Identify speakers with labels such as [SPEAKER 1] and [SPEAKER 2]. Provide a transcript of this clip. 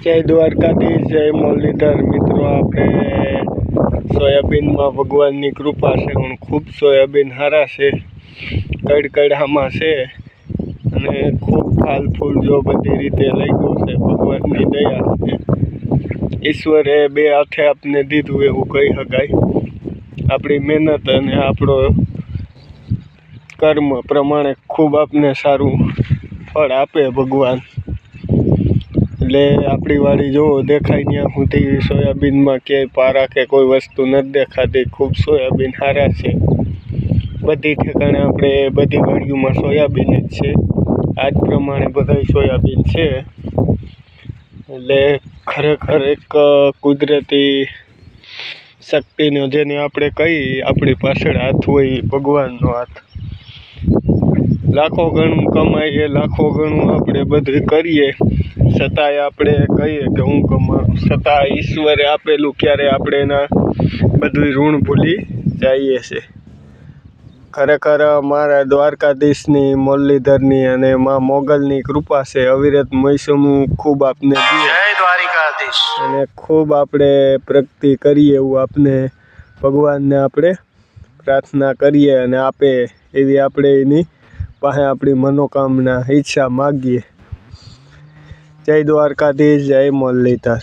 [SPEAKER 1] જય દ્વારકાધીશ, જય મુરલીધર મિત્રો. આપણે સોયાબીનમાં ભગવાનની કૃપા છે. હું ખૂબ સોયાબીન સારા છે, કડકડામાં છે અને ખૂબ ફાલ ફૂલ જો બધી રીતે લાગ્યું છે. ભગવાનની દયા છે. ઈશ્વરે બે હાથે આપને દીધું એવું કહી શકાય. આપણી મહેનત અને આપણો કર્મ પ્રમાણે ખૂબ આપને સારું ફળ આપે ભગવાન. એટલે આપણી વાડી જોવો દેખાય ત્યાં સુધી સોયાબીનમાં ક્યાંય પારા કે કોઈ વસ્તુ નથી દેખાતી. ખૂબ સોયાબીન સારા છે. બધી ઠેકાણે આપણે બધી વાડીઓમાં સોયાબીન જ છે. આ જ પ્રમાણે બધા સોયાબીન છે. એટલે ખરેખર એક કુદરતી શક્તિનો જેને આપણે કહીએ આપણી પાછળ હાથ હોય ભગવાનનો હાથ. લાખો ગણું કમાઈએ, લાખો ગણું આપણે બધું કરીએ, છતાંય આપણે કહીએ કે હું કમાઉં, છતાં ઈશ્વરે આપેલું ક્યારે આપણે એના બધું ઋણ ભૂલી જઈએ છે. ખરેખર મારા દ્વારકાધીશની, મુરલીધરની અને મા મોગલની કૃપા છે. અવિરત મૈસમું ખૂબ આપને
[SPEAKER 2] જય દ્વારકાધીશ
[SPEAKER 1] અને ખૂબ આપણે પ્રગતિ કરીએ એવું આપને ભગવાનને આપણે પ્રાર્થના કરીએ અને આપે એવી આપણે એની પાસે આપણી મનોકામના ઈચ્છા માગીએ. જય દ્વારકાધીશ, જય મુરલીધર.